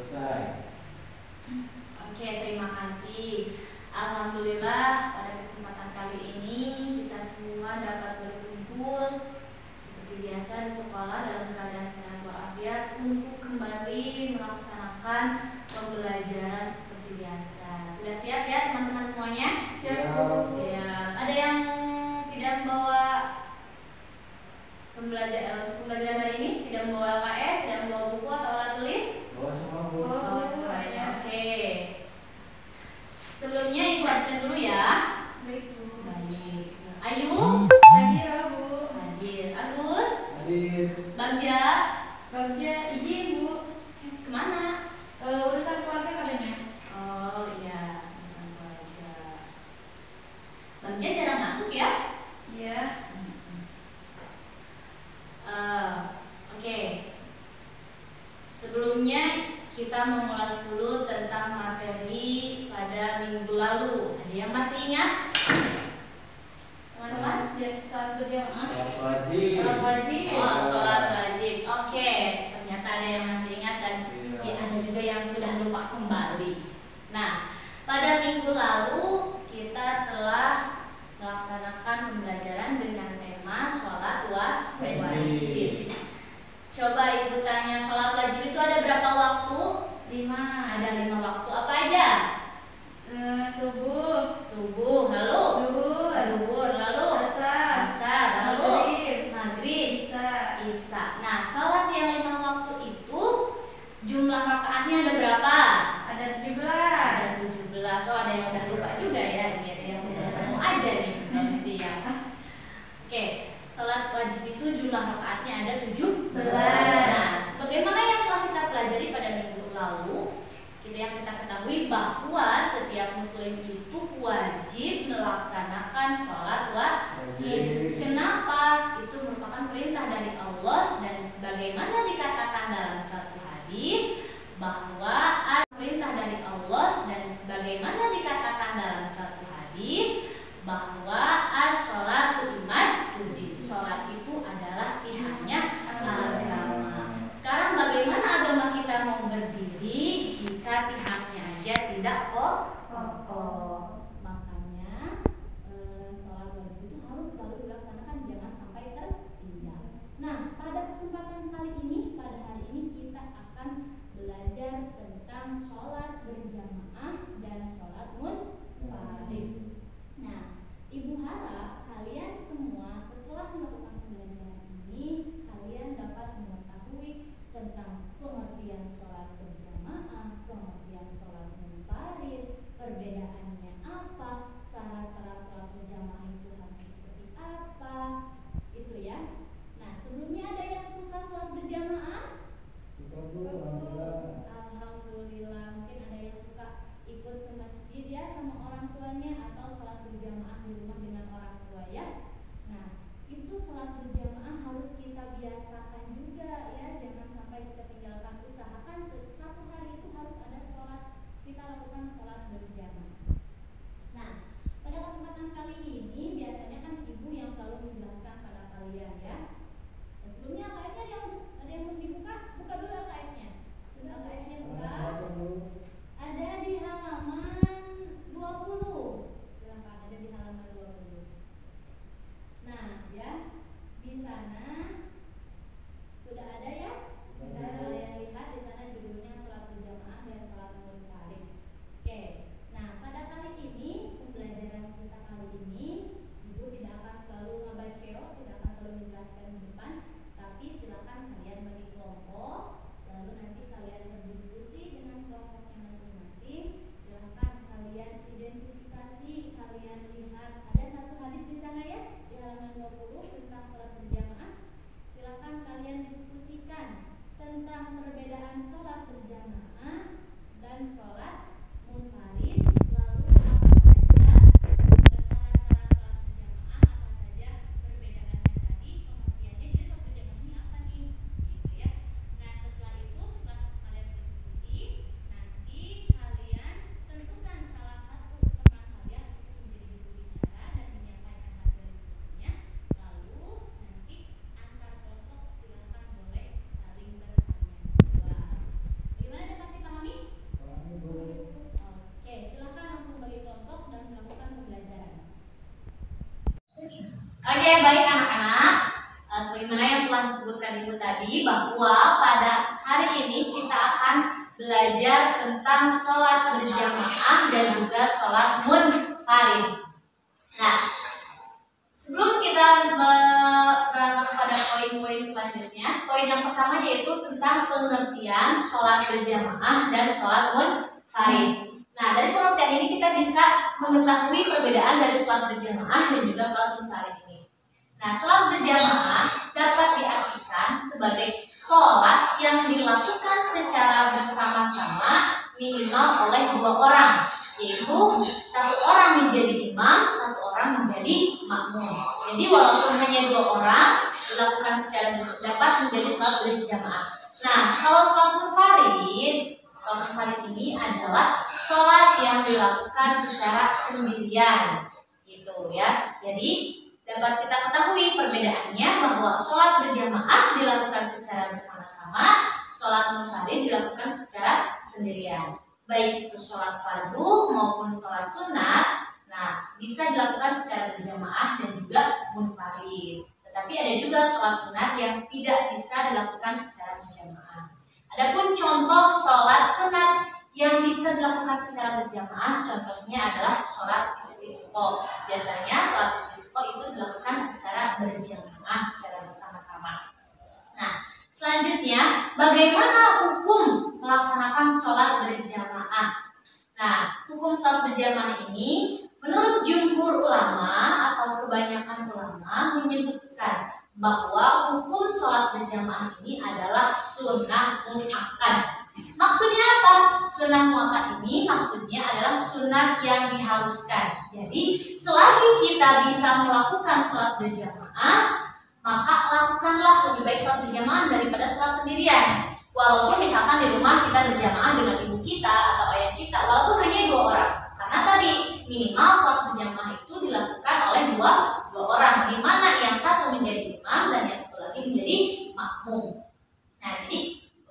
Selesai. Oke, terima kasih. Alhamdulillah pada kesempatan kali ini kita semua dapat berkumpul seperti biasa di sekolah dalam keadaan sehat walafiat untuk kembali melaksanakan pembelajaran seperti biasa. Sudah siap ya teman-teman semuanya? Siap. Siap. Ada yang tidak membawa untuk pembelajaran hari ini? Tidak membawa LKS, tidak membawa buku atau alat tulis? Bawa semua Bu. Bawa semuanya. Oke. Sebelumnya Ibu absen dulu ya. Baik, Bu. Baik. Ayu? Hadir, Bu. Hadir. Agus? Hadir. Bagja? Bagja izin, Bu. Kemana? Urusan keluarga katanya. Oh iya, urusan keluarga. Bagja jarang masuk ya? Iya. Oke. Sebelumnya kita mengulas dulu tentang materi pada minggu lalu. Ada yang masih ingat? Teman-teman? Ya, saat berjamaah. Sholat wajib. Salat wajib. Oh, sholat wajib. Oke, ternyata ada yang masih ingat dan Iya. ada juga yang sudah lupa kembali. Nah, pada minggu lalu kita telah melaksanakan pembelajaran dengan tema sholat wajib. Coba Ibu tanya, sholat wajib itu ada berapa waktu? 5. Ada 5 waktu. Apa aja? Subuh. Subuh, lalu zuhur, lalu asar, lalu maghrib, isya. Nah, sholat yang 5 waktu itu jumlah rakaatnya ada berapa? Ada 17. Ada 17. Oh, ada yang udah lupa juga ya. Ini ada yang udah ketemu aja nih, belum siap. Oke, sholat wajib itu jumlah rakaatnya ada 17. Nah, sebagaimana yang telah kita pelajari pada minggu lalu, yang kita ketahui bahwa setiap muslim itu wajib melaksanakan sholat wajib. Kenapa? Itu merupakan perintah dari Allah dan sebagaimana dikatakan dalam suatu hadis bahwa perintah dari Allah dan sebagaimana dikatakan dalam suatu hadis bahwa as-sholatu imaduddin. Sholat itu adalah tihannya agama. Sekarang bagaimana agama kita mau berdiri jika tihannya aja tidak kokoh? Makanya sholat wajib itu harus selalu dilaksanakan, jangan sampai tertinggal. Nah, pada kesempatan kali ini, pada hari ini kita akan belajar tentang sholat berjamaah dan sholat munfarid. Nah, Ibu harap kalian semua setelah melakukan pembelajaran ini, kalian dapat mengetahui tentang pengertian sholat berjamaah, pengertian sholat munfarid, perbedaannya apa, syarat-syarat sholat berjamaah itu harus seperti apa, itu ya. Nah, sebelumnya ada yang suka sholat berjamaah? Alhamdulillah. Mungkin ada yang suka ikut ke masjid ya sama orang tuanya atau sholat berjamaah di rumah dengan orang tua ya. Nah, itu sholat berjamaah harus kita biasakan juga ya, jangan sampai kita tinggalkan. Usahakan satu hari itu harus ada sholat, kita lakukan sholat berjamaah. Nah, pada kesempatan kali ini biasanya kan ibu yang selalu menjelaskan pada kalian ya. Dan sebelumnya LKS-nya ada yang belum dibuka? Buka dulu LKS-nya. Sudah LKS-nya buka? Ada di halaman 20. Silahkan, ada di halaman 20. Nah, ya, di sana sudah ada ya. Bisa kalian lihat di sana judulnya sholat berjamaah dan sholat munfarid. Oke. Nah, pada kali ini pembelajaran kita kali ini, Ibu tidak akan selalu ngabaceo, tidak akan selalu menjelaskan di depan, tapi silakan kalian bagi kelompok, lalu nanti kalian berdiskusi dengan kelompoknya masing-masing. Silakan kalian identifikasi, kalian lihat ada satu hadis di sana ya, di halaman 20 tentang sholat berjamaah. Silakan kalian diskusikan tentang perbedaan sholat berjamaah dan sholat munfarid. Lalu apa saja syarat-syarat sholat berjamaah, apa saja perbedaannya tadi, pengertiannya. Jadi sholat berjamaah ini apa nih? Gitu ya. Nah, setelah itu, setelah kalian diskusi, nanti kalian tentukan salah satu teman kalian untuk menjadi juru bicara dan menyampaikan hasil diskusinya. Lalu nanti antar kelompok silakan boleh saling bertanya jawab. Bagaimana dapat dipahami? baik anak-anak. Sebagaimana yang telah disebutkan Ibu tadi, bahwa pada hari ini kita akan belajar tentang sholat berjamaah dan juga sholat munfarid. Nah, sebelum kita berangkat kepada poin-poin selanjutnya, poin yang pertama yaitu tentang pengertian sholat berjamaah dan sholat munfarid. Nah, dari pengertian ini kita bisa mengetahui perbedaan dari sholat berjamaah dan juga sholat munfarid ini. Nah, sholat berjamaah dapat diartikan sebagai sholat yang dilakukan secara bersama-sama minimal oleh 2 orang, yaitu 1 orang menjadi imam, 1 orang menjadi makmum. Jadi walaupun hanya 2 orang dilakukan secara dapat menjadi sholat berjamaah. Nah, kalau sholat munfarid ini adalah sholat yang dilakukan secara sendirian, gitu ya. Jadi dapat kita ketahui perbedaannya bahwa sholat berjamaah dilakukan secara bersama-sama, sholat munfarid dilakukan secara sendirian. Baik itu sholat fardu maupun sholat sunat, nah bisa dilakukan secara berjamaah dan juga munfarid. Tetapi ada juga sholat sunat yang tidak bisa dilakukan secara berjamaah. Adapun contoh sholat sunat yang bisa dilakukan secara berjamaah, contohnya adalah sholat istisqa. Biasanya sholat istisqa itu dilakukan secara berjamaah, secara bersama-sama. Nah, selanjutnya bagaimana hukum melaksanakan sholat berjamaah? Nah, hukum sholat berjamaah ini menurut jumhur ulama atau kebanyakan ulama menyebutkan bahwa hukum sholat berjamaah ini adalah sunnah muakkad. Maksudnya apa? Sunnah muakkad ini maksudnya adalah sunat yang dihaluskan. Jadi selagi kita bisa melakukan sholat berjamaah, maka lakukanlah lebih baik sholat berjamaah daripada sholat sendirian. Walaupun misalkan di rumah kita berjamaah dengan ibu kita atau ayah kita, walaupun hanya 2 orang. Karena tadi minimal sholat berjamaah itu dilakukan oleh dua orang, di mana yang satu menjadi imam dan yang satu lagi menjadi makmum. Nah, jadi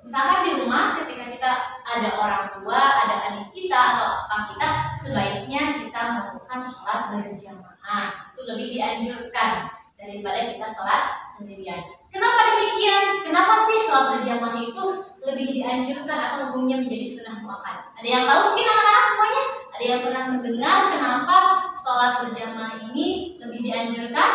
misalkan di rumah ketika kita ada orang tua, ada adik kita atau kakak kita, sebaiknya kita melakukan sholat berjamaah. Itu lebih dianjurkan daripada kita sholat sendirian. Kenapa demikian? Kenapa sih sholat berjamaah itu lebih dianjurkan atau hukumnya menjadi sunnah muakkad? Ada yang tahu mungkin anak-anak semuanya? Ada yang pernah mendengar kenapa sholat berjamaah ini lebih dianjurkan?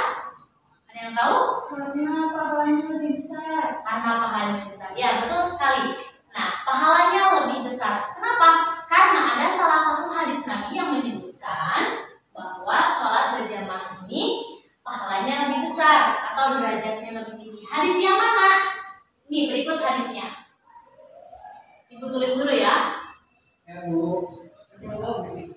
Ada yang tahu? Karena pahalanya lebih besar. Karena pahalanya besar. Ya, betul sekali. Nah, pahalanya lebih besar. Kenapa? Karena ada salah satu hadis Nabi yang menyebutkan bahwa sholat berjamaah ini pahalanya lebih besar atau derajatnya lebih tinggi. Hadis yang mana? Nih, berikut hadisnya. Ibu tulis dulu ya. Ya, Bu. Coba, Bu.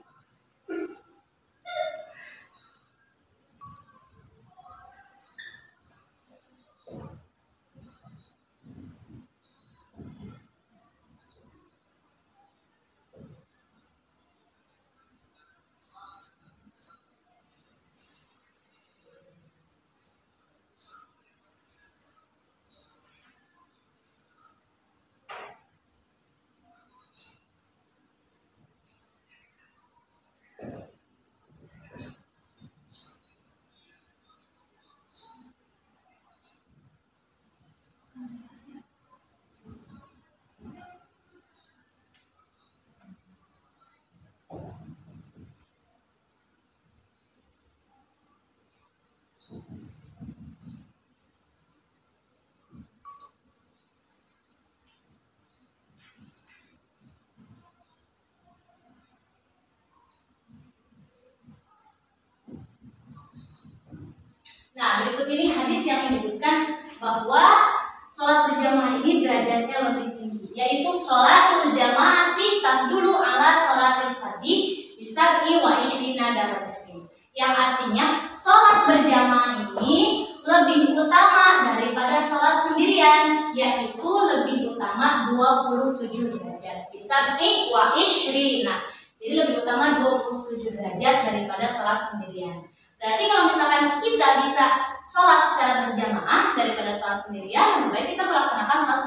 Nah, berikut ini hadis yang menyebutkan bahwa sholat berjamaah ini derajatnya lebih tinggi, yaitu sholatul jamaati tafdulu ala sholatil fardhi bisab'i wa ishrina darajatin. Yang artinya sholat berjamaah ini lebih utama daripada sholat sendirian, yaitu lebih utama 27 derajat. Bisab'i wa ishrina. Jadi lebih utama 27 derajat daripada sholat sendirian. Berarti kalau misalkan kita bisa sholat secara berjamaah daripada sholat sendirian, lebih baik kita melaksanakan sholat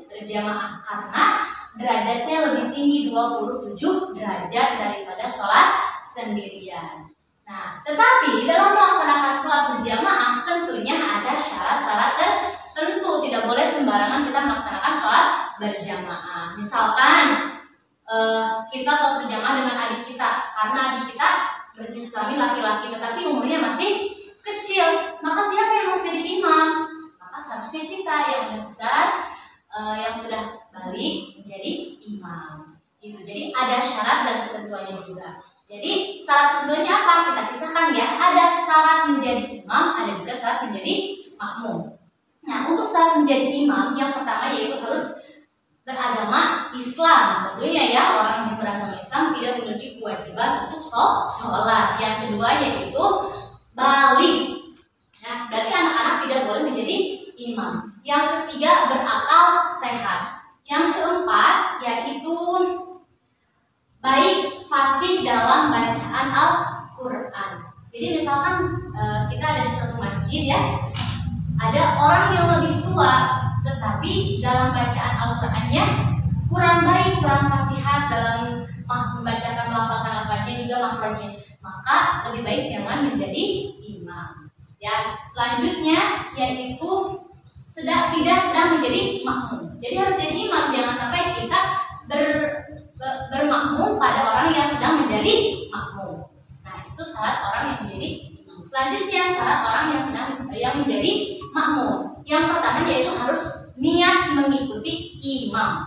berjamaah karena derajatnya lebih tinggi 27 derajat daripada sholat sendirian. Nah, tetapi dalam melaksanakan sholat berjamaah tentunya ada syarat-syarat tertentu. Tidak boleh sembarangan kita melaksanakan sholat berjamaah. Misalkan kita sholat berjamaah dengan adik kita, karena adik kita berjenis kelamin laki-laki tetapi umurnya masih kecil, maka siapa yang harus jadi imam? Maka seharusnya kita yang udah besar, yang sudah balik menjadi imam. Itu. Jadi ada syarat dan ketentuannya juga. Jadi syarat ketentuannya apa? Kita pisahkan ya. Ada syarat menjadi imam, ada juga syarat menjadi makmum. Nah, untuk syarat menjadi imam yang pertama yaitu harus beragama Islam. Tentunya ya, orang yang beragama Islam tidak memiliki kewajiban untuk sholat. Yang kedua yaitu balik. Nah, berarti anak-anak tidak boleh menjadi imam. Yang ketiga berakal sehat. Yang keempat yaitu baik fasih dalam bacaan Al-Quran. Jadi misalkan kita ada di suatu masjid ya, ada orang yang lebih tua, tetapi dalam bacaan Al-Qurannya kurang baik, kurang fasihat dalam membacakan lafaz-lafaznya juga makhrajnya, maka lebih baik jangan menjadi imam. Ya, selanjutnya yaitu tidak sedang menjadi makmum. Jadi harus jadi imam, jangan sampai kita bermakmum pada orang yang sedang menjadi makmum. Nah, itu syarat orang yang menjadi imam. Selanjutnya syarat orang yang menjadi makmum. Yang pertama yaitu harus niat mengikuti imam.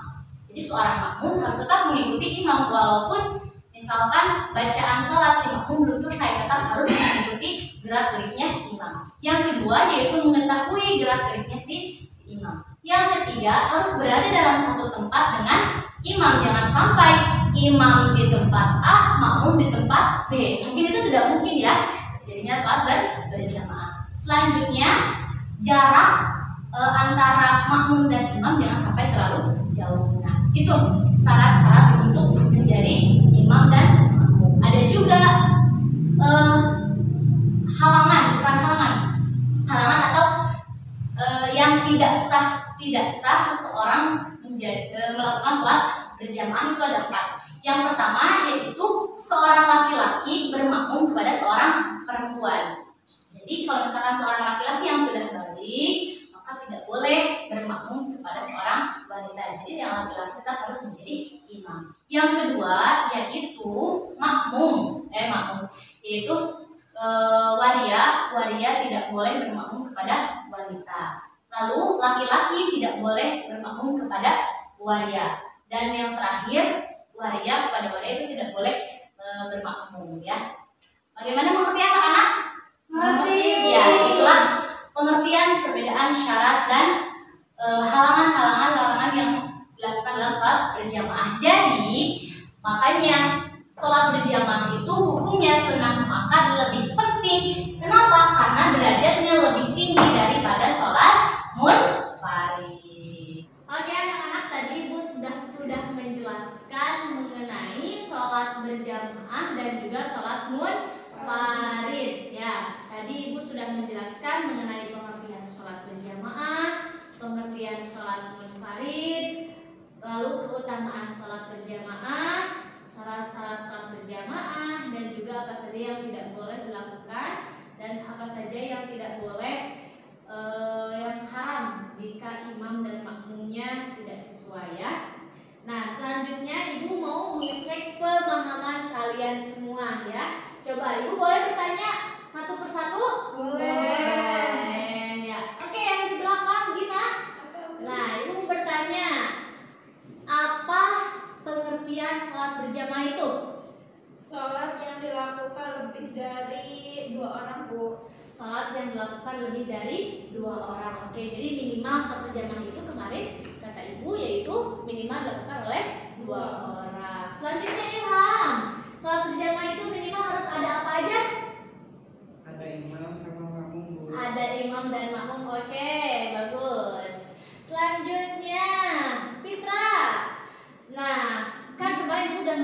Jadi seorang makmum harus tetap mengikuti imam walaupun misalkan bacaan sholat si makmum belum selesai, tetap harus mengikuti gerak-geriknya imam. Yang kedua yaitu mengetahui gerak-geriknya si imam. Yang ketiga harus berada dalam satu tempat dengan imam, jangan sampai imam di tempat A, makmum di tempat B. Mungkin itu tidak mungkin ya. Jadinya sholat berjamaah. Selanjutnya jarak antara makmum dan imam jangan sampai terlalu jauh. Nah, itu syarat-syarat untuk menjadi imam dan makmum. Ada juga halangan atau yang tidak sah seseorang melakukan sholat berjamaah itu ada 4. Yang pertama yaitu seorang laki-laki bermakmum kepada seorang perempuan. Jadi kalau misalkan seorang laki-laki yang sudah balik, maka tidak boleh bermakmum kepada seorang wanita. Jadi yang laki-laki tetap harus menjadi imam. Yang kedua yaitu makmum yaitu waria tidak boleh bermakmum kepada wanita. Lalu laki-laki tidak boleh bermakmum kepada waria. Dan yang terakhir, waria kepada waria itu tidak boleh bermakmum ya. Bagaimana pengertian anak-anak? Mengerti. Ya, itulah pengertian perbedaan syarat dan larangan yang dilakukan dalam sholat berjamaah. Jadi, makanya sholat berjamaah itu hukumnya sunnah muakkad lebih penting. Kenapa? Karena derajatnya lebih tinggi daripada sholat munfarid. Oke anak-anak, tadi Ibu sudah menjelaskan mengenai sholat berjamaah dan juga sholat munfarid. Ya, tadi Ibu sudah menjelaskan mengenai pengertian sholat berjamaah, pengertian sholat munfarid, lalu keutamaan sholat berjamaah, syarat-syarat sholat berjamaah, dan juga apa saja yang tidak boleh dilakukan dan apa saja yang tidak boleh, yang haram jika imam dan makmumnya tidak sesuai ya. Nah, selanjutnya Ibu mau mengecek pemahaman kalian semua ya. Coba Ibu boleh bertanya satu persatu? Boleh. Ya. Oke, yang di belakang Gina. Nah, Ibu bertanya, apa pengertian sholat berjamaah itu? Sholat yang dilakukan lebih dari 2 orang, Bu. Sholat yang dilakukan lebih dari 2 orang. Oke, jadi minimal sholat berjamaah itu kemarin kata Ibu yaitu minimal dilakukan oleh 2 orang. Selanjutnya Ilham, sholat berjamaah itu minimal harus ada apa aja? Ada imam sama makmum, Bu. Ada imam dan makmum. Oke, bagus. Selanjutnya Fitra. Nah, kan kemarin Ibu sudah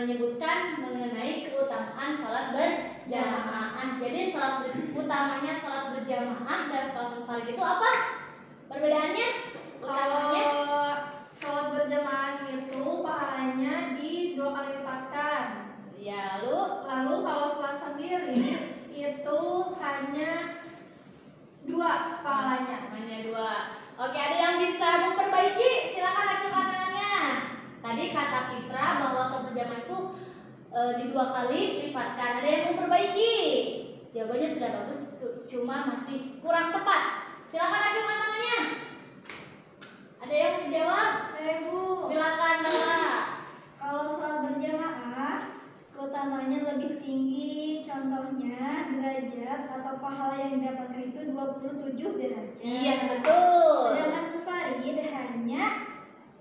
menyebutkan mengenai keutamaan sholat berjamaah. Jadi utamanya sholat berjamaah dan sholat munfarid itu apa? Perbedaannya? Utamanya? Kalau sholat berjamaah itu pahalanya 2 kali lipatkan. Ya, lalu kalau sholat sendiri di 2 kali lipatkan. Ada yang memperbaiki? Jawabannya sudah bagus, cuma masih kurang tepat. Silakan acungkan tangannya. Ada yang menjawab? Saya Bu. Silakan Nala. Kalau sholat berjamaah, keutamaannya lebih tinggi. Contohnya derajat atau pahala yang didapatkan itu 27 derajat. Iya betul. Sedangkan munfarid hanya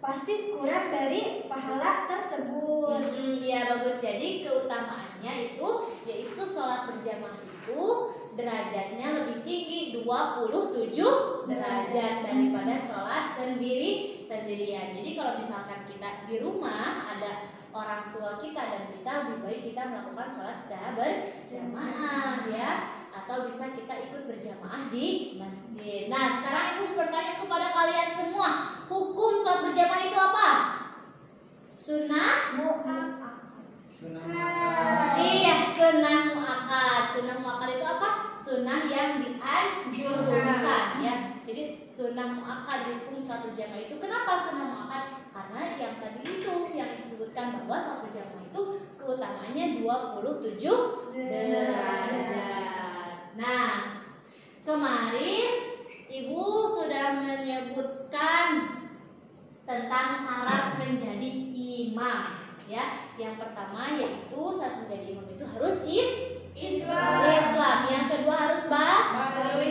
pasti kurang dari pahala tersebut. Iya bagus. Jadi keutamaannya itu yaitu sholat berjamaah itu derajatnya lebih tinggi 27 derajat daripada sholat sendirian. Jadi kalau misalkan kita di rumah ada orang tua kita dan kita, lebih baik kita melakukan sholat secara berjamaah ya, atau bisa kita ikut berjamaah di masjid. Nah sekarang ibu bertanya kepada kalian semua, hukum sholat berjamaah itu apa? Sunnah? Sunnah muakkad. Iya, sunnah muakkad. Sunnah muakkad itu apa? Sunnah yang dianjurkan ya. Jadi sunnah muakkad hukum sholat berjamaah itu. Kenapa sunnah muakkad? Karena yang tadi itu yang disebutkan bahwa sholat berjamaah itu keutamaannya 27 derajat. Nah, kemarin ibu sudah menyebutkan tentang syarat menjadi imam ya. Yang pertama yaitu syarat menjadi imam itu harus Islam. Yang kedua harus balik.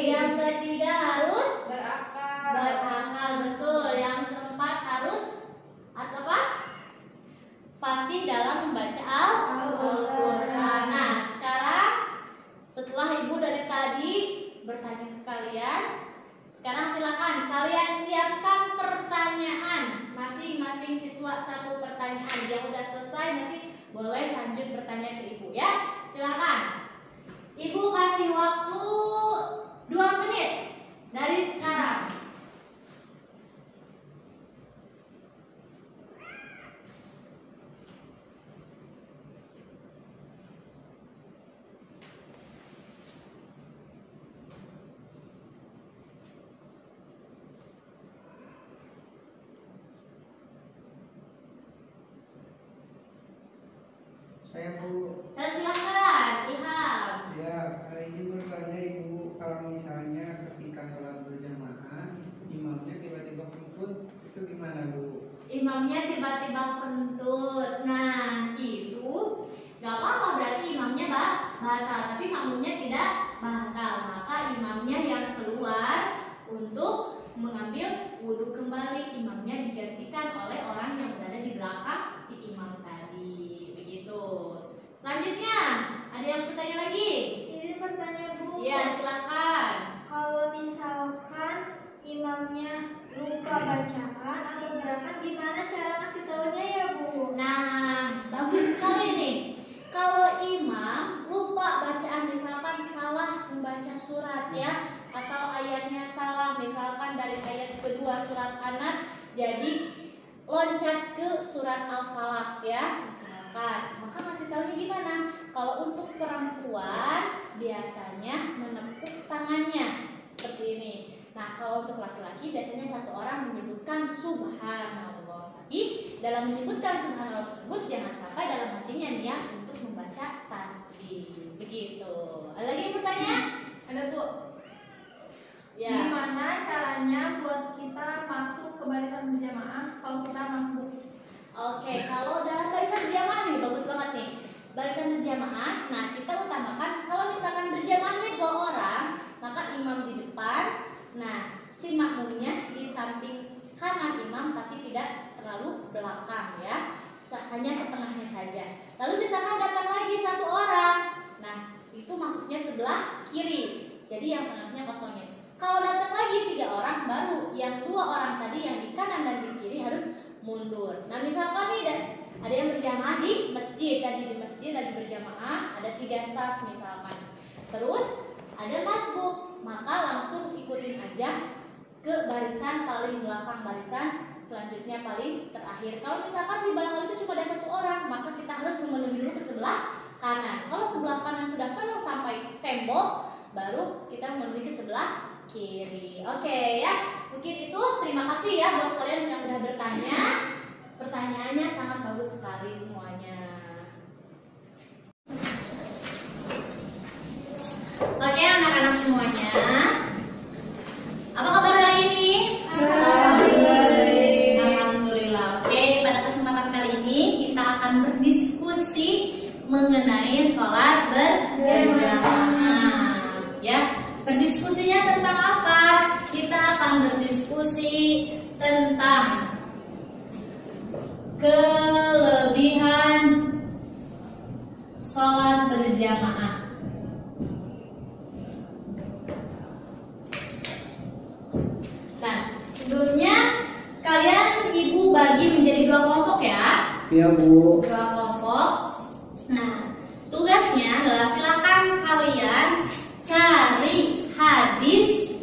Yang ketiga harus berakal, betul. Yang keempat harus apa? Fasih dalam membaca Al-Quran. Nah sekarang setelah ibu dari tadi bertanya ke kalian, sekarang silakan kalian siapkan pertanyaan. Masing-masing siswa satu pertanyaan. Yang udah selesai nanti boleh lanjut bertanya ke ibu ya. Silakan. Ibu kasih waktu 2 menit dari sekarang. Saya Bu. Silakan, Ilham. Ya, ini bertanya Ibu, kalau misalnya ketika sholat berjamaah imamnya tiba-tiba kentut, itu gimana Bu? Imamnya tiba-tiba kentut. Nah, itu gak apa-apa, berarti imamnya batal, tapi makmumnya tidak batal. Maka imamnya yang keluar untuk mengambil wudhu kembali. Imamnya digantikan oleh orang yang berada di belakang si imam tadi. Begitu. Selanjutnya, ada yang bertanya lagi? Ini bertanya Bu. Iya, silakan. Kalau misalkan imamnya lupa bacaan atau gerakan, gimana cara ngasih taunya ya Bu? Nah, bagus sekali nih. Kalau imam lupa bacaan, misalkan salah membaca surat ya, atau ayatnya salah, misalkan dari ayat kedua surat An-Nas jadi loncat ke surat Al-Falaq ya, misalkan. Maka ngasih taunya gimana? Kalau untuk perempuan biasanya menepuk tangannya seperti ini. Nah, kalau untuk laki-laki biasanya satu orang menyebutkan subhanallah. Tapi dalam menyebutkan subhanallah tersebut jangan sampai dalam hatinya niat untuk membaca tasbih. Begitu. Ada lagi yang bertanya? Ada tuh. Ya. Gimana caranya buat kita masuk ke barisan berjamaah kalau kita masbuk? Oke, kalau dalam barisan berjamaah nih bagus banget nih. Barisan berjamaah, nah kita utamakan kalau misalkan berjamaahnya 2 orang, maka imam di depan. Nah, si makmumnya di samping kanan imam tapi tidak terlalu belakang ya, hanya setengahnya saja. Lalu misalkan datang lagi 1 orang, nah itu masuknya sebelah kiri, jadi yang tengahnya kosongnya. Kalau datang lagi 3 orang, baru yang 2 orang tadi yang di kanan dan di kiri harus mundur. Nah misalkan nih ada yang berjamaah di masjid, tadi di masjid lagi berjamaah, ada 3 saf misalkan. Terus ada masbuk, maka langsung ikutin aja ke barisan paling belakang, barisan selanjutnya paling terakhir. Kalau misalkan di belakang itu cuma ada 1 orang, maka kita harus memenuhi dulu ke sebelah kanan. Kalau sebelah kanan sudah penuh sampai tembok, baru kita memenuhi ke sebelah kiri. Oke ya, mungkin itu. Terima kasih ya buat kalian yang udah bertanya. Pertanyaannya sangat bagus sekali semuanya. mengenai sholat berjamaah. Ya, berdiskusinya tentang apa? Kita akan berdiskusi tentang kelebihan sholat berjamaah. Nah, sebelumnya kalian ibu bagi menjadi 2 kelompok ya. Iya Bu. 2 kelompok. Nah, tugasnya adalah silakan kalian cari hadis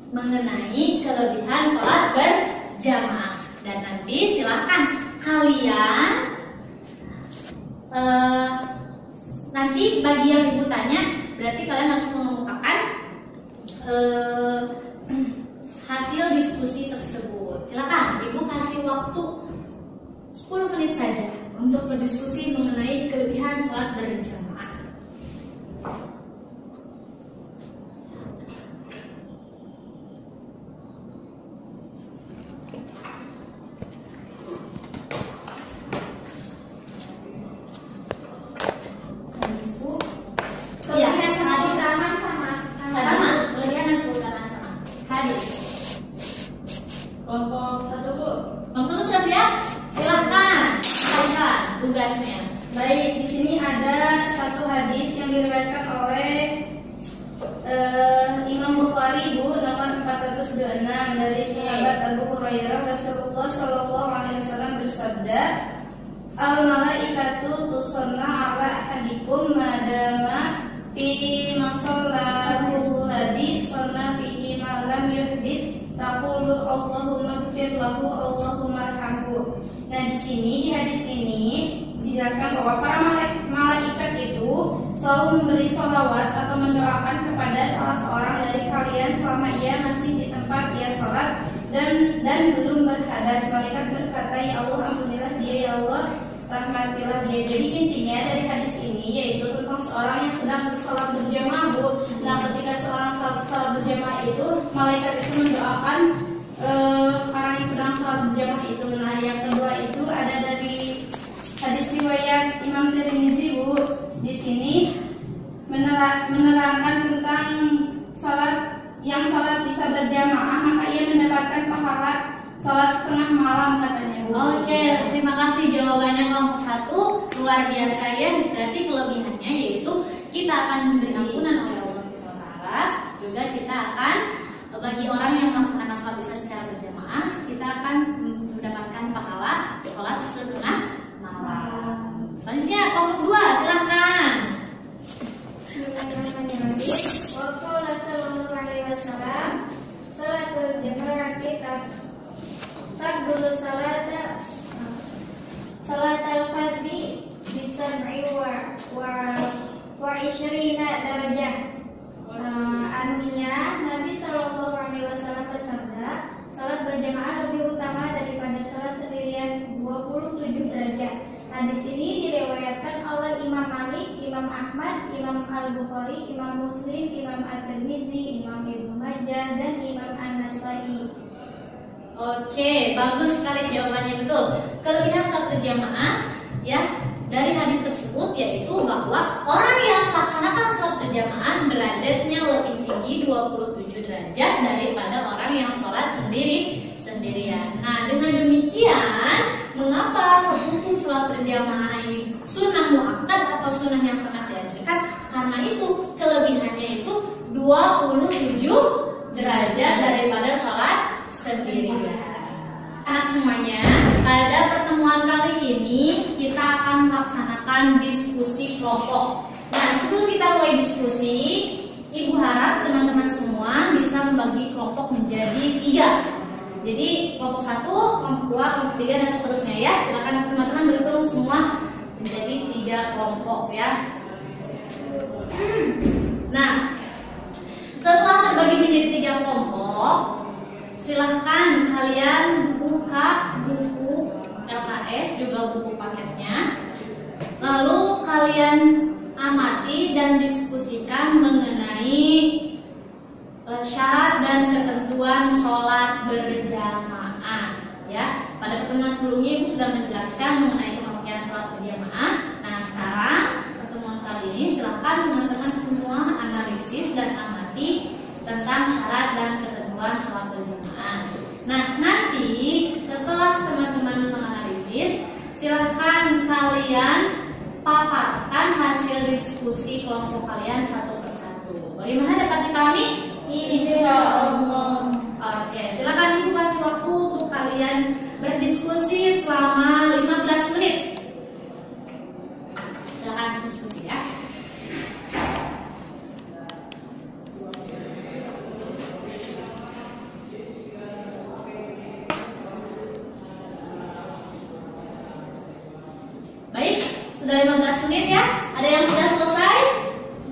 mengenai kelebihan sholat berjamaah, dan nanti silakan kalian nanti bagi yang ibu tanya berarti kalian harus mengemukakan hasil diskusi tersebut. Silakan ibu kasih waktu 10 menit saja untuk berdiskusi mengenai kelebihan sholat berjamaah. Kelebihan sama keutamaan sama. Kelebihan dan keutamaan sama. Hadis. Kelompok 1 Bu. Kelompok 1 sudah siap? Silahkan sampaikan tugasnya. Baik, di sini ada satu hadis yang diriwayatkan oleh Imam Bukhari Bu, nomor 426 dari sahabat Abu Hurairah. Rasulullah Shallallahu Alaihi Wasallam bersabda, al malaikatu tusanna ala ahadikum madama fi masallahu ladhi sanna fihi ma lam yuhdith taqulu Allahumma ghfir lahu Allahumma arhamhu. Nah, di sini di hadis ini dijelaskan bahwa para malaikat itu selalu memberi sholawat atau mendoakan kepada salah seorang dari kalian selama ia masih di tempat ia sholat dan belum berhadas. Malaikat berkata, ya Allah, ampunilah dia, ya Allah, rahmatilah dia. Jadi intinya dari hadis ini yaitu tentang seorang yang sedang sholat berjamaah Bu. Nah, ketika seorang sholat berjamaah itu, malaikat itu mendoakan orang yang sedang sholat berjamaah itu. Nah, yang kedua itu ada dari hadis riwayat Imam Tirmizi Bu. Di sini menerangkan tentang yang sholat bisa berjamaah, maka ia mendapatkan pahala sholat setengah malam katanya Bu. Oke, terima kasih jawabannya kelompok 1. Luar biasa ya. Berarti kelebihannya yaitu kita akan diberi ampunan oleh Allah SWT. Juga kita akan bagi orang yang melaksanakan sholat bisa secara berjamaah, kita akan mendapatkan pahala sholat setengah malam. Selanjutnya kelompok 2, silahkan. Bismillahirrahmanirrahim. Wa qala sallallahu alaihi wasallam, salatul jamaah kita taqbulu salatal fardhi bi sab'i wa isyrina darajah. Artinya Nabi Shallallahu Alaihi Wasallam bersabda, salat berjamaah lebih utama daripada salat sendirian 27 derajat. Hadis ini diriwayatkan oleh Imam Malik, Imam Ahmad, Imam Al-Bukhari, Imam Muslim, Imam At-Tirmizi, Imam Ibnu Majah, dan Imam An-Nasai. Oke, bagus sekali jawabannya, betul. Kelebihan sholat berjamaah ya dari hadis tersebut yaitu bahwa orang yang melaksanakan sholat berjamaah derajatnya lebih tinggi 27 derajat daripada orang yang sholat sendirian. Nah, dengan demikian, mengapa hukum sholat berjamaah ini sunnah muakkad atau sunnah yang sangat dianjurkan? Karena itu kelebihannya itu 27 derajat daripada sholat sendirian. Anak semuanya, pada pertemuan kali ini kita akan melaksanakan diskusi kelompok. Nah, sebelum kita mulai diskusi, Ibu harap teman-teman semua bisa membagi kelompok menjadi 3. Jadi kelompok 1, kelompok 2, kelompok 3 dan seterusnya ya. Silakan teman-teman berhitung semua menjadi 3 kelompok ya. Nah, setelah terbagi menjadi 3 kelompok, silahkan kalian buka buku LKS juga buku paketnya. Lalu kalian amati dan diskusikan mengenai syarat dan ketentuan sholat berjamaah ya. Pada pertemuan sebelumnya Ibu sudah menjelaskan mengenai pengertian sholat berjamaah. Nah, sekarang ini silahkan teman-teman semua analisis dan amati tentang syarat dan ketentuan sholat berjamaah. Nah, nanti setelah teman-teman menganalisis, silahkan kalian paparkan hasil diskusi kelompok kalian satu persatu. Bagaimana dapat dipahami? Insya Allah. Oke, silakan Ibu kasih waktu untuk kalian berdiskusi selama 15 menit. Silakan diskusi ya. Baik, sudah 15 menit ya. Ada yang sudah selesai?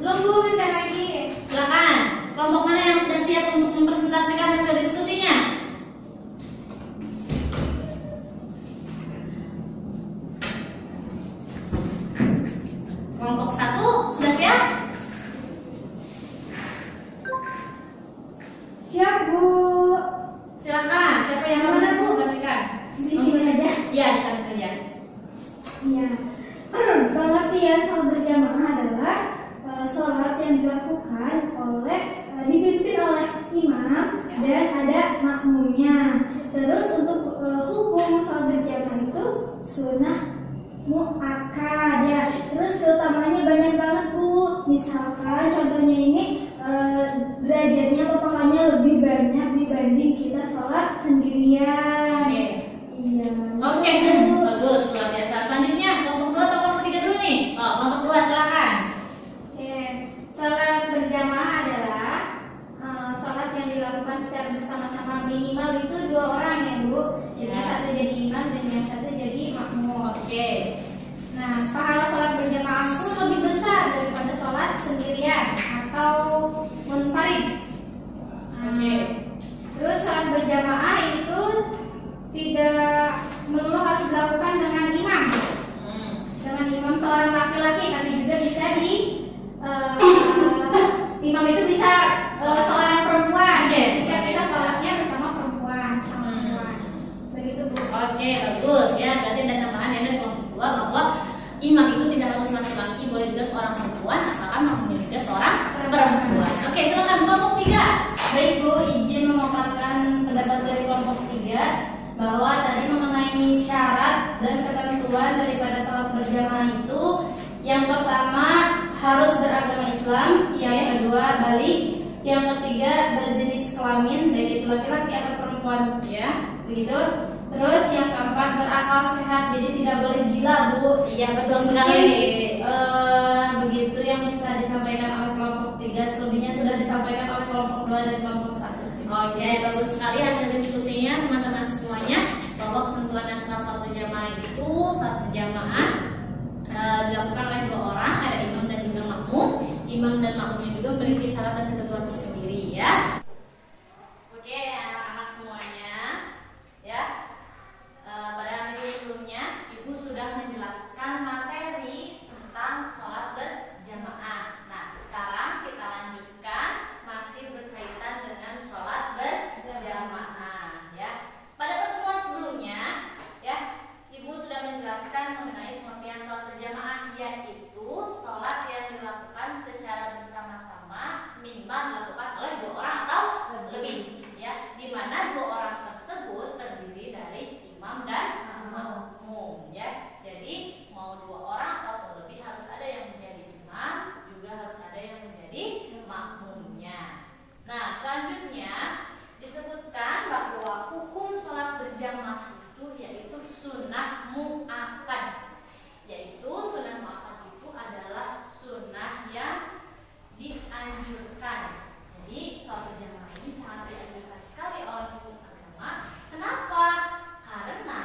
Belum Bu, bentar lagi. Silakan. Kelompok mana yang sudah siap untuk mempresentasikan hasil diskusinya? Kelompok 1 sudah siap? Siap Bu. Silakan. Siapa yang akan Mana, Bu? mempresentasikan? Di sini aja. Ya, di sana saja. Ya. Pengertian sholat berjamaah adalah sholat yang dilakukan oleh dipimpin oleh imam dan ada makmumnya. Terus untuk hukum sholat berjamaah itu sunnah muakkad ya. Terus keutamanya banyak banget Bu. Misalkan contohnya ini derajatnya atau pahalanya lebih banyak dibanding kita sholat sendirian. Oke. Iya. Oke, bagus, luar biasa. Selanjutnya kelompok 2 atau kelompok 3 dulu nih? Oh, kelompok 2 silakan. Oke, sholat berjamaah adalah sholat yang dilakukan secara bersama-sama, minimal itu 2 orang ya Bu. Jadi Ya. yang satu jadi imam dan yang satu jadi makmum. Oke. Nah, pahala sholat berjamaah itu lebih besar daripada sholat sendirian atau munfarid. Oke. Terus sholat berjamaah itu tidak melulu harus dilakukan dengan imam. Dengan imam seorang laki-laki, tapi juga bisa di imam itu bisa seorang perempuan. Jika kita sholatnya bersama perempuan, sama perempuan. Begitu Bu. Oke, bagus ya. Berarti ada tambahan ya dari kelompok 2 bahwa imam itu tidak harus laki-laki, boleh juga seorang perempuan asalkan makmumnya juga seorang perempuan. Oke, silakan kelompok 3. Baik Bu, izin memaparkan pendapat dari kelompok 3 bahwa tadi mengenai syarat dan ketentuan daripada sholat berjamaah itu, yang pertama harus beragama Islam, yang kedua balik, yang ketiga berjenis kelamin, baik itu laki-laki atau perempuan, Ya. begitu. Terus yang keempat berakal sehat, jadi tidak boleh gila Bu. Iya, betul sekali. Begitu yang bisa disampaikan oleh kelompok 3, selebihnya sudah disampaikan oleh kelompok 2 dan kelompok 1. Oke, bagus sekali hasil diskusinya teman-teman semuanya bahwa ketentuan dan syarat sholat berjamaah itu sholat berjamaah dilakukan oleh 2 orang, ada imam dan juga makmum. Imam dan makmumnya juga memiliki syarat dan ketentuan tersendiri ya. Oke, anak-anak semuanya ya. Pada minggu sebelumnya Ibu sudah menjelaskan materi tentang sholat berjamaah. Nah, sekarang kita lanjutkan masih berkaitan dengan sholat berjamaah ya. Pada pertemuan sebelumnya ya, Ibu sudah menjelaskan mengenai pengertian sholat berjamaah, yaitu sholat yang dilakukan secara bersama-sama, minimal dilakukan oleh 2 orang atau lebih ya, di mana 2 orang tersebut terdiri dari imam dan makmum ya. Jadi mau 2 orang atau lebih harus ada yang menjadi imam, juga harus ada yang menjadi makmumnya. Nah, selanjutnya disebutkan bahwa hukum sholat berjamaah itu yaitu sunnah muakkad. Yaitu sunnah muakkad itu adalah sunnah yang dianjurkan. Jadi sholat berjamaah ini sangat dianjurkan sekali oleh hukum agama. Kenapa? Karena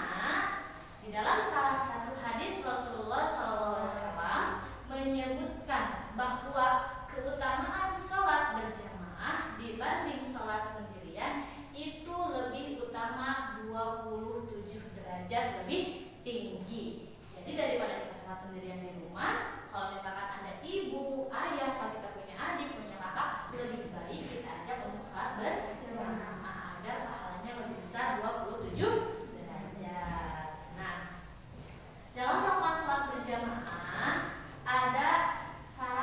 di dalam salah satu hadis Rasulullah SAW menyebutkan bahwa keutamaan sholat berjamaah dibanding sholat sendirian itu lebih utama 27 derajat lebih tinggi. Jadi daripada kita sholat sendirian di rumah, kalau misalkan ada ibu, ayah, atau kita punya adik, punya kakak, lebih baik kita ajak untuk sholat berjamaah agar pahalanya lebih besar 27 derajat. Nah, dalam melakukan sholat berjamaah ada syarat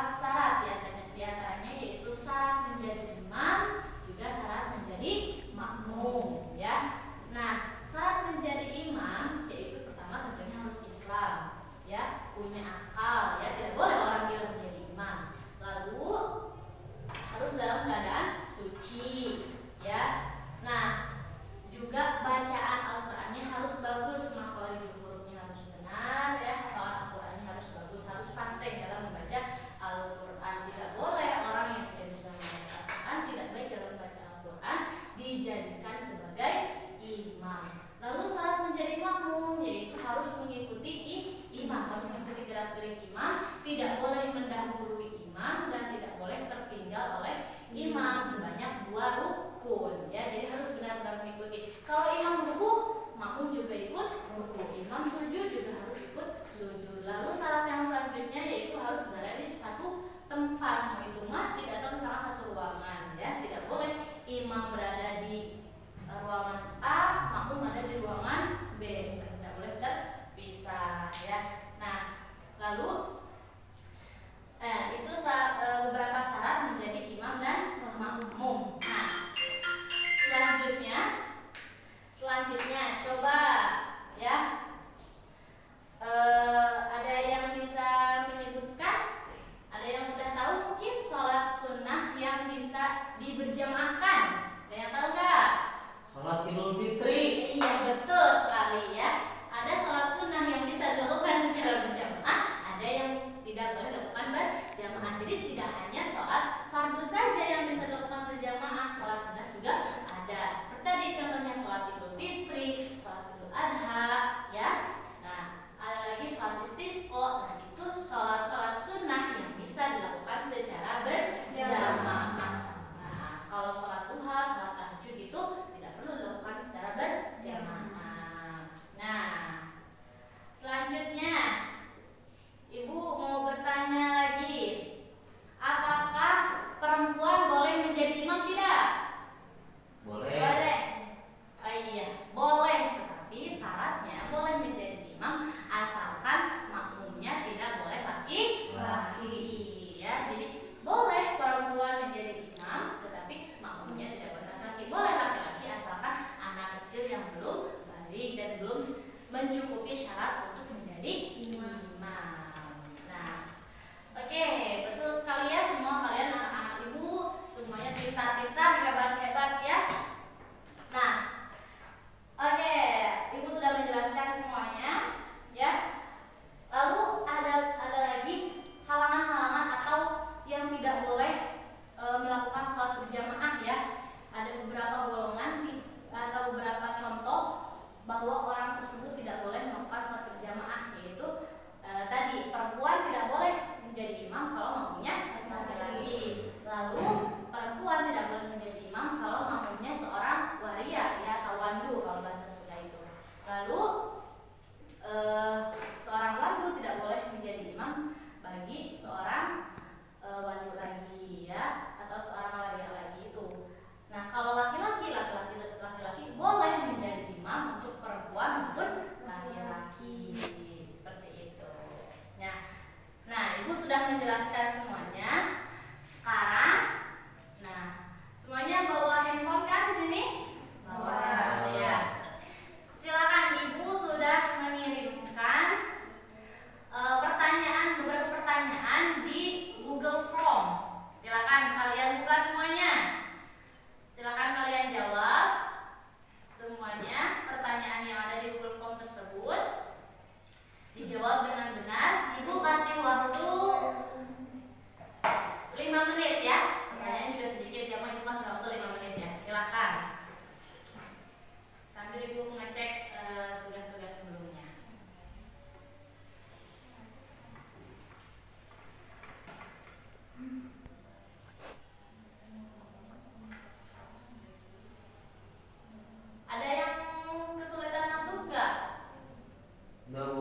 Enggak,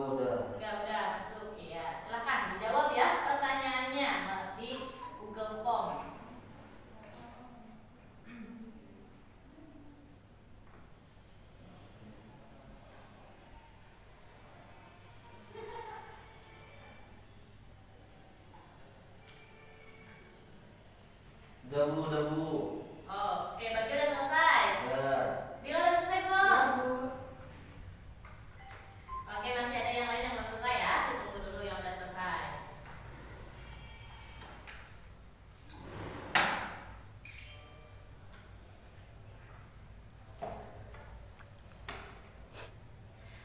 udah masuk ya. Silahkan dijawab ya pertanyaannya di Google Form. Udah bu. Oh, oke, baca udah selesai. Ya. Bila udah selesai belum? Oke, masih ada yang lain yang belum selesai ya. Ditunggu dulu yang udah selesai.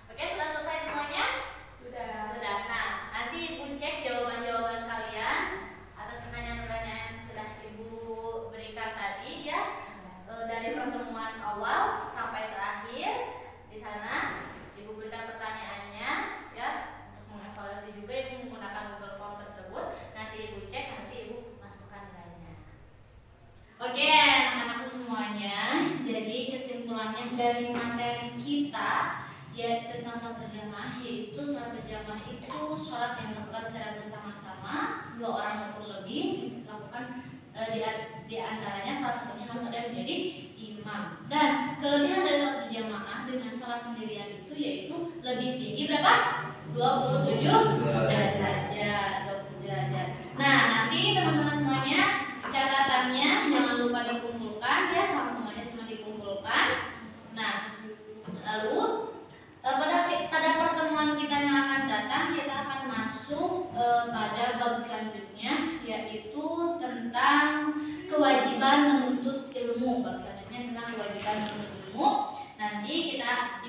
Oke, sudah selesai semuanya? Sudah. Sudah. Nah, nanti Ibu cek jawaban-jawaban kalian atas pertanyaan-pertanyaan yang sudah Ibu berikan tadi ya. Dari pertemuan awal sampai terakhir di sana Ibu berikan pertanyaannya ya, untuk mengevaluasi juga Ibu menggunakan Google Form tersebut. Nanti Ibu cek, nanti Ibu masukkan nilainya. Oke, anak-anakku semuanya. Jadi kesimpulannya dari materi kita ya tentang sholat berjamaah, yaitu sholat berjamaah itu sholat yang dilakukan secara bersama-sama, 2 orang maupun lebih dilakukan di antaranya salah satunya harus ada yang menjadi imam. Dan kelebihan dari sholat berjamaah dengan sholat sendirian itu yaitu lebih tinggi berapa? 27 derajat. 27 derajat. Nah, nanti teman-teman semuanya catatannya jangan lupa dikumpulkan ya, rangkumannya semua dikumpulkan. Nah, lalu pada pertemuan kita yang akan datang kita akan masuk pada bab selanjutnya, yaitu tentang kewajiban menuntut ilmu. Bab selanjutnya tentang kewajiban menuntut ilmu. Nanti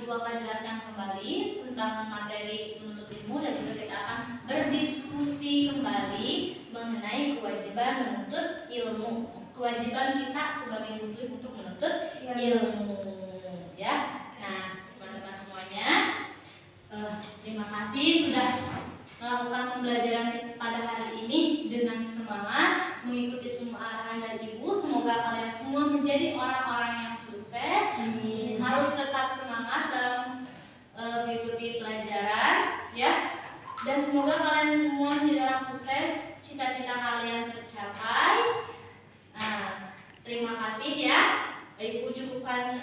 Ibu akan jelaskan kembali tentang materi menuntut ilmu dan juga kita akan berdiskusi kembali mengenai kewajiban menuntut ilmu. Kewajiban kita sebagai muslim untuk menuntut ilmu ya. Nah, teman-teman semuanya, terima kasih sudah melakukan pembelajaran pada hari ini dengan semangat, mengikuti semua arahan dari Ibu. Semoga kalian semua menjadi orang-orang yang sukses. Harus tetap semangat dalam mengikuti pelajaran ya. Dan semoga kalian semua menjadi orang sukses, cita-cita kalian tercapai. Nah, terima kasih ya. Ibu cukupkan